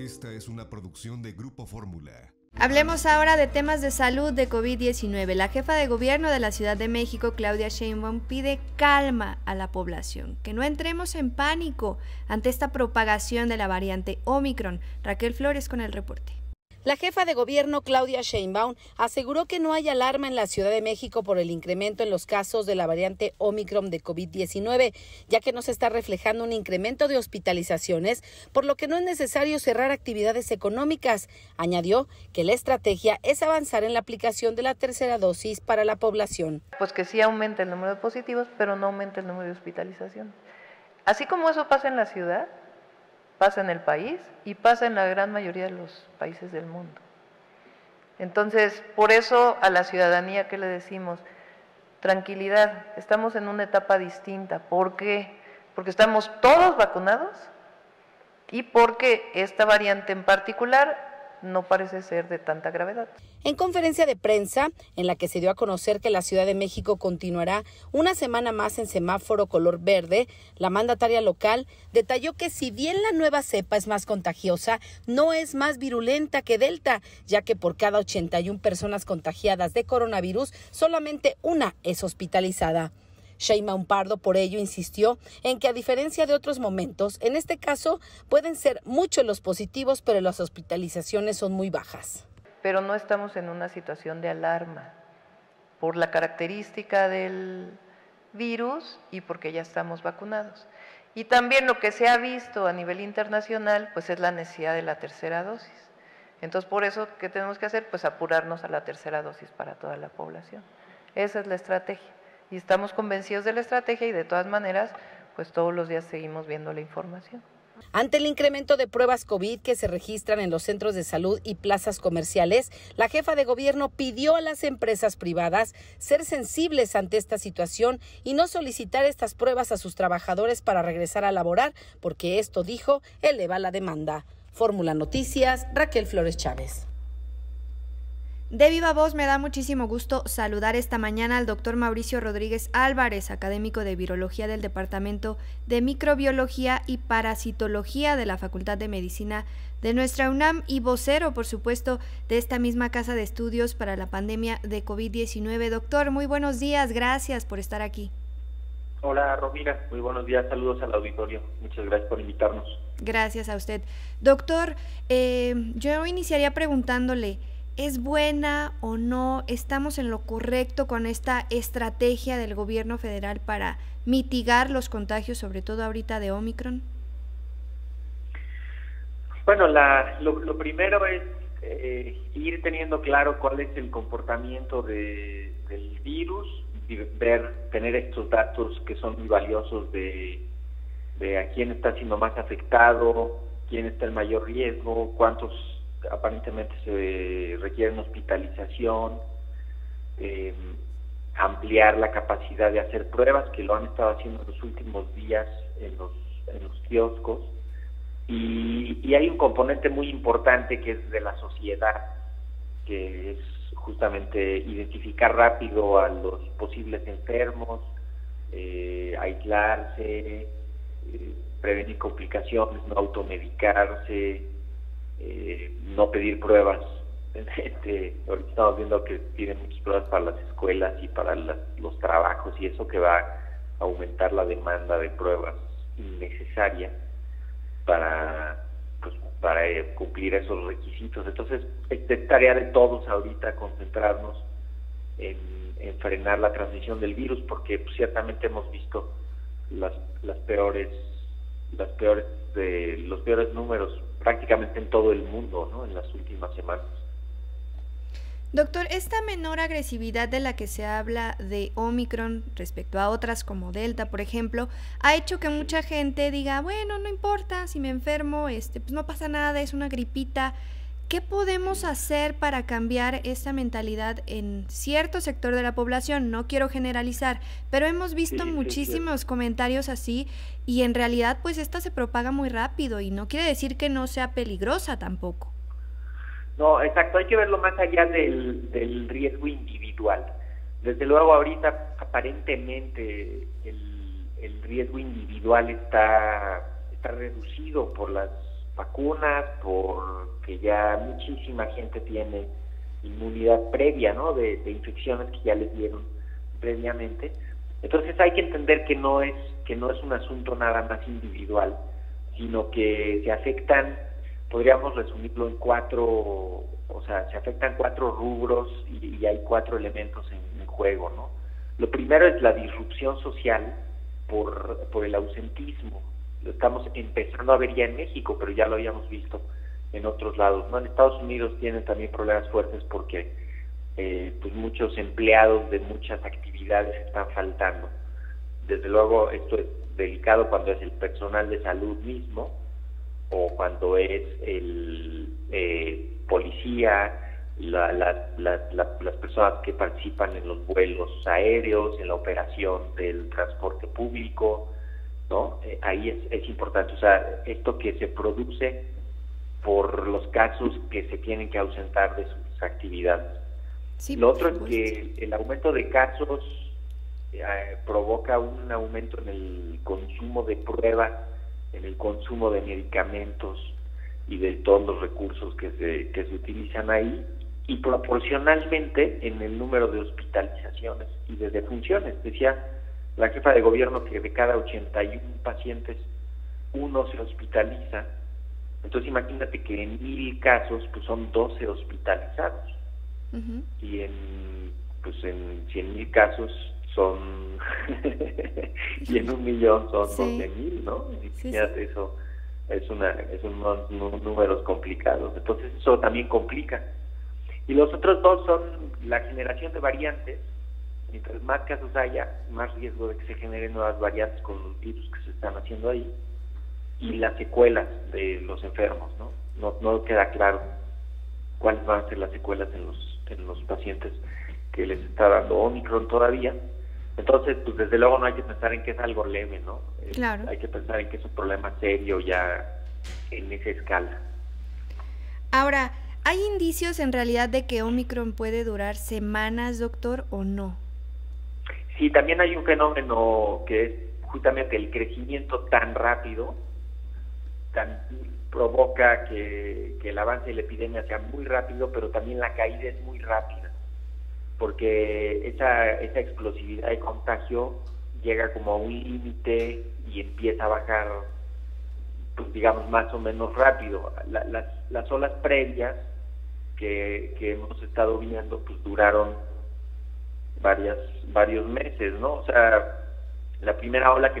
Esta es una producción de Grupo Fórmula. Hablemos ahora de temas de salud de COVID-19. La jefa de gobierno de la Ciudad de México, Claudia Sheinbaum, pide calma a la población, que no entremos en pánico ante esta propagación de la variante Omicron. Raquel Flores con el reporte. La jefa de gobierno, Claudia Sheinbaum, aseguró que no hay alarma en la Ciudad de México por el incremento en los casos de la variante Omicron de COVID-19, ya que no se está reflejando un incremento de hospitalizaciones, por lo que no es necesario cerrar actividades económicas. Añadió que la estrategia es avanzar en la aplicación de la tercera dosis para la población. Pues que sí aumente el número de positivos, pero no aumente el número de hospitalizaciones. Así como eso pasa en la ciudad, pasa en el país y pasa en la gran mayoría de los países del mundo. Entonces, por eso a la ciudadanía, ¿qué le decimos? Tranquilidad, estamos en una etapa distinta. ¿Por qué? Porque estamos todos vacunados y porque esta variante en particular no parece ser de tanta gravedad. En conferencia de prensa, en la que se dio a conocer que la Ciudad de México continuará una semana más en semáforo color verde, la mandataria local detalló que si bien la nueva cepa es más contagiosa, no es más virulenta que Delta, ya que por cada 81 personas contagiadas de coronavirus, solamente una es hospitalizada. Sheinbaum Pardo, por ello, insistió en que a diferencia de otros momentos, en este caso pueden ser muchos los positivos, pero las hospitalizaciones son muy bajas. Pero no estamos en una situación de alarma por la característica del virus y porque ya estamos vacunados. Y también lo que se ha visto a nivel internacional, pues es la necesidad de la tercera dosis. Entonces, por eso, ¿qué tenemos que hacer? Pues apurarnos a la tercera dosis para toda la población. Esa es la estrategia. Y estamos convencidos de la estrategia y de todas maneras, pues todos los días seguimos viendo la información. Ante el incremento de pruebas COVID que se registran en los centros de salud y plazas comerciales, la jefa de gobierno pidió a las empresas privadas ser sensibles ante esta situación y no solicitar estas pruebas a sus trabajadores para regresar a laborar, porque esto, dijo, eleva la demanda. Fórmula Noticias, Raquel Flores Chávez. De viva voz me da muchísimo gusto saludar esta mañana al doctor Mauricio Rodríguez Álvarez, académico de Virología del Departamento de Microbiología y Parasitología de la Facultad de Medicina de nuestra UNAM y vocero, por supuesto, de esta misma casa de estudios para la pandemia de COVID-19. Doctor, muy buenos días, gracias por estar aquí. Hola, Romina, muy buenos días, saludos al auditorio, muchas gracias por invitarnos. Gracias a usted. Doctor, yo iniciaría preguntándole, ¿es buena o no? ¿Estamos en lo correcto con esta estrategia del gobierno federal para mitigar los contagios, sobre todo ahorita de Omicron? Bueno, lo primero es ir teniendo claro cuál es el comportamiento del virus, tener estos datos que son muy valiosos de a quién está siendo más afectado, quién está en mayor riesgo, cuántos aparentemente se requieren hospitalización, ampliar la capacidad de hacer pruebas, que lo han estado haciendo en los últimos días en los kioscos, y hay un componente muy importante que es de la sociedad, que es justamente identificar rápido a los posibles enfermos, aislarse, prevenir complicaciones, no automedicarse, no pedir pruebas. Ahorita estamos viendo que piden muchas pruebas para las escuelas y para los trabajos, y eso que va a aumentar la demanda de pruebas innecesarias para cumplir esos requisitos. Entonces, es tarea de todos ahorita concentrarnos en frenar la transmisión del virus, porque pues, ciertamente hemos visto los peores números prácticamente en todo el mundo, ¿no?, en las últimas semanas. Doctor, esta menor agresividad de la que se habla de Omicron respecto a otras como Delta, por ejemplo, ha hecho que mucha gente diga, bueno, no importa si me enfermo, pues no pasa nada, es una gripita. ¿Qué podemos hacer para cambiar esta mentalidad en cierto sector de la población? No quiero generalizar, pero hemos visto muchísimos comentarios así y en realidad pues esta se propaga muy rápido y no quiere decir que no sea peligrosa tampoco. No, exacto, hay que verlo más allá del riesgo individual. Desde luego ahorita aparentemente el riesgo individual está reducido por las vacunas, porque ya muchísima gente tiene inmunidad previa, ¿no? De infecciones que ya les dieron previamente. Entonces hay que entender que no es un asunto nada más individual, sino que se afectan, podríamos resumirlo en se afectan 4 rubros y hay 4 elementos en juego, ¿no? Lo primero es la disrupción social por el ausentismo. Lo estamos empezando a ver ya en México, pero ya lo habíamos visto en otros lados, ¿no? En Estados Unidos tienen también problemas fuertes porque pues muchos empleados de muchas actividades están faltando. Desde luego esto es delicado cuando es el personal de salud mismo o cuando es el policía, las personas que participan en los vuelos aéreos, en la operación del transporte público, ¿no? Ahí es importante, o sea, esto que se produce por los casos que se tienen que ausentar de sus actividades. Sí, lo otro es que el aumento de casos provoca un aumento en el consumo de pruebas, en el consumo de medicamentos y de todos los recursos que se utilizan ahí, y proporcionalmente en el número de hospitalizaciones y de defunciones. Decía la jefa de gobierno que de cada 81 pacientes, 1 se hospitaliza. Entonces imagínate que en 1,000 casos pues son 12 hospitalizados. Uh-huh. Y en 100,000 casos son y en 1,000,000 son 12,000, ¿no? Imagínate, eso es unos números complicados. Entonces eso también complica. Y los otros 2 son la generación de variantes. Mientras más casos haya, más riesgo de que se generen nuevas variantes con los virus que se están haciendo ahí, y las secuelas de los enfermos, ¿no? No queda claro cuáles van a ser las secuelas en los pacientes que les está dando Omicron todavía. Entonces, pues desde luego no hay que pensar en que es algo leve, ¿no? Claro. Hay que pensar en que es un problema serio ya en esa escala. Ahora, ¿hay indicios en realidad de que Omicron puede durar semanas, doctor, o no? Sí, también hay un fenómeno que es justamente el crecimiento tan rápido, provoca que el avance de la epidemia sea muy rápido, pero también la caída es muy rápida, porque esa explosividad de contagio llega como a un límite y empieza a bajar, pues digamos, más o menos rápido. Las olas previas que hemos estado viendo, pues duraron varios meses, ¿no? O sea, la primera ola que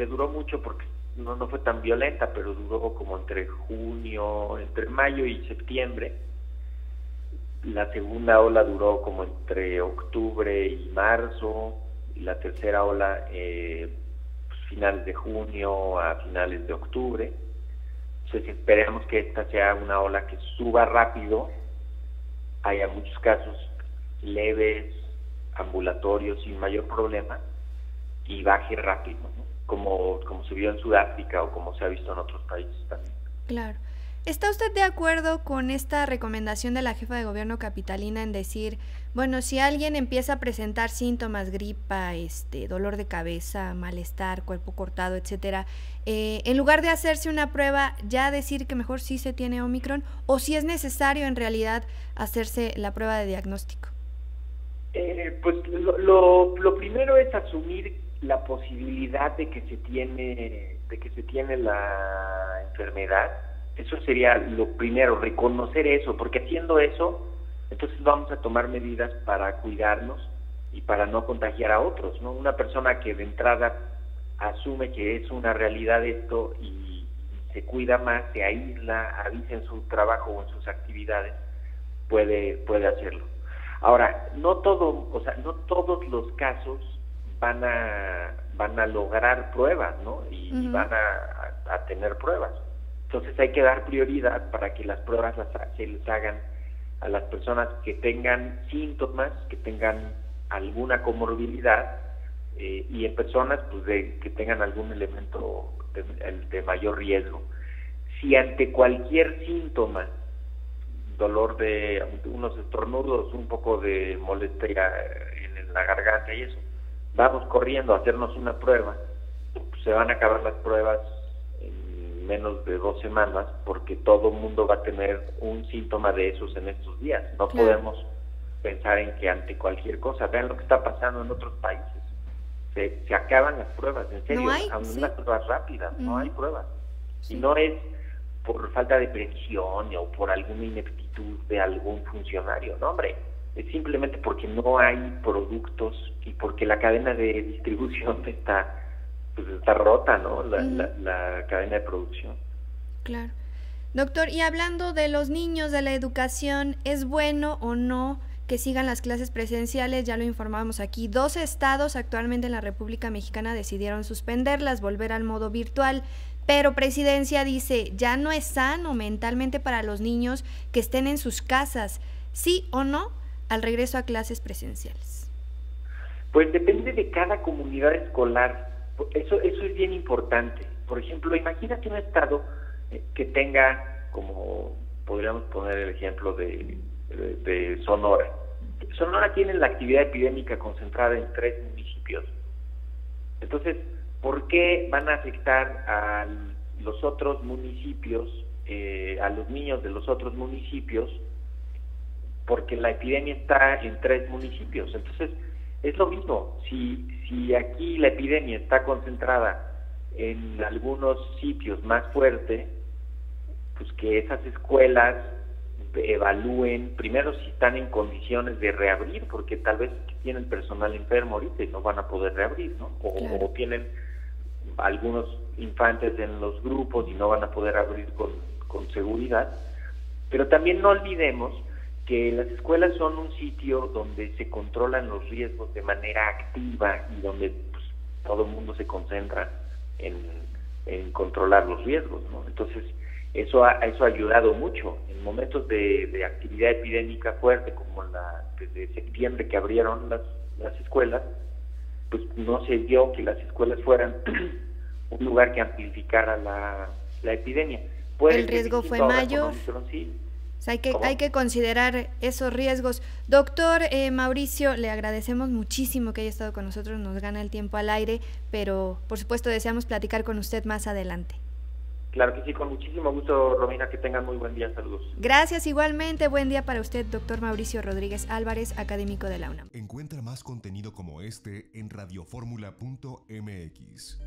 duró mucho porque no fue tan violenta, pero duró como entre mayo y septiembre. La segunda ola duró como entre octubre y marzo, y la tercera ola finales de junio a finales de octubre. Entonces esperemos que esta sea una ola que suba rápido, haya muchos casos leves, ambulatorios, sin mayor problema, y baje rápido, ¿no? Como se vio en Sudáfrica o como se ha visto en otros países también. Claro. ¿Está usted de acuerdo con esta recomendación de la jefa de gobierno capitalina en decir, bueno, si alguien empieza a presentar síntomas, gripa, dolor de cabeza, malestar, cuerpo cortado, etcétera, en lugar de hacerse una prueba, ya decir que mejor sí se tiene Omicron, o si es necesario en realidad hacerse la prueba de diagnóstico? Pues lo primero es asumir la posibilidad de que se tiene la enfermedad. Eso sería lo primero, reconocer eso, porque haciendo eso, entonces vamos a tomar medidas para cuidarnos y para no contagiar a otros, ¿no? Una persona que de entrada asume que es una realidad esto y se cuida más, se aísla, avisa en su trabajo o en sus actividades, puede hacerlo. Ahora, no todos los casos van a lograr pruebas, ¿no? Y uh-huh. Van a tener pruebas. Entonces hay que dar prioridad para que las pruebas se les hagan a las personas que tengan síntomas, que tengan alguna comorbilidad, y en personas pues que tengan algún elemento de mayor riesgo. Si ante cualquier síntoma, dolor de unos estornudos, un poco de molestia en la garganta y eso, vamos corriendo a hacernos una prueba, pues se van a acabar las pruebas en en menos de 2 semanas, porque todo el mundo va a tener un síntoma de esos en estos días. No podemos pensar en que ante cualquier cosa, vean lo que está pasando en otros países, se acaban las pruebas, en serio, unas pruebas rápidas, no hay pruebas. Y no es por falta de previsión o por alguna ineptitud de algún funcionario, no, hombre, es simplemente porque no hay productos y porque la cadena de distribución está rota, ¿no? La cadena de producción. Claro. Doctor, y hablando de los niños, de la educación, ¿es bueno o no que sigan las clases presenciales? Ya lo informamos aquí. 12 estados actualmente en la República Mexicana decidieron suspenderlas, volver al modo virtual, pero Presidencia dice, ya no es sano mentalmente para los niños que estén en sus casas. ¿Sí o no al regreso a clases presenciales? Pues depende de cada comunidad escolar. Eso es bien importante. Por ejemplo, imagínate un estado que tenga, como podríamos poner el ejemplo de Sonora. Sonora tiene la actividad epidémica concentrada en 3 municipios. Entonces, ¿por qué van a afectar a los otros municipios, a los niños de los otros municipios? Porque la epidemia está en 3 municipios. Entonces, es lo mismo. Si aquí la epidemia está concentrada en algunos sitios más fuerte, pues que esas escuelas evalúen primero si están en condiciones de reabrir, porque tal vez tienen personal enfermo ahorita y no van a poder reabrir, ¿no? O tienen algunos infantes en los grupos y no van a poder abrir con seguridad. Pero también no olvidemos que las escuelas son un sitio donde se controlan los riesgos de manera activa y donde pues, todo el mundo se concentra en controlar los riesgos, ¿no? Entonces, eso ha ayudado mucho. En momentos de actividad epidémica fuerte, como desde septiembre que abrieron las escuelas, pues no se dio que las escuelas fueran un lugar que amplificara la epidemia. El riesgo fue mayor. Sí. O sea, hay que considerar esos riesgos. Doctor Mauricio, le agradecemos muchísimo que haya estado con nosotros, nos gana el tiempo al aire, pero por supuesto deseamos platicar con usted más adelante. Claro que sí, con muchísimo gusto, Romina, que tengan muy buen día, saludos. Gracias, igualmente, buen día para usted, doctor Mauricio Rodríguez Álvarez, académico de la UNAM. Encuentra más contenido como este en radioformula.mx.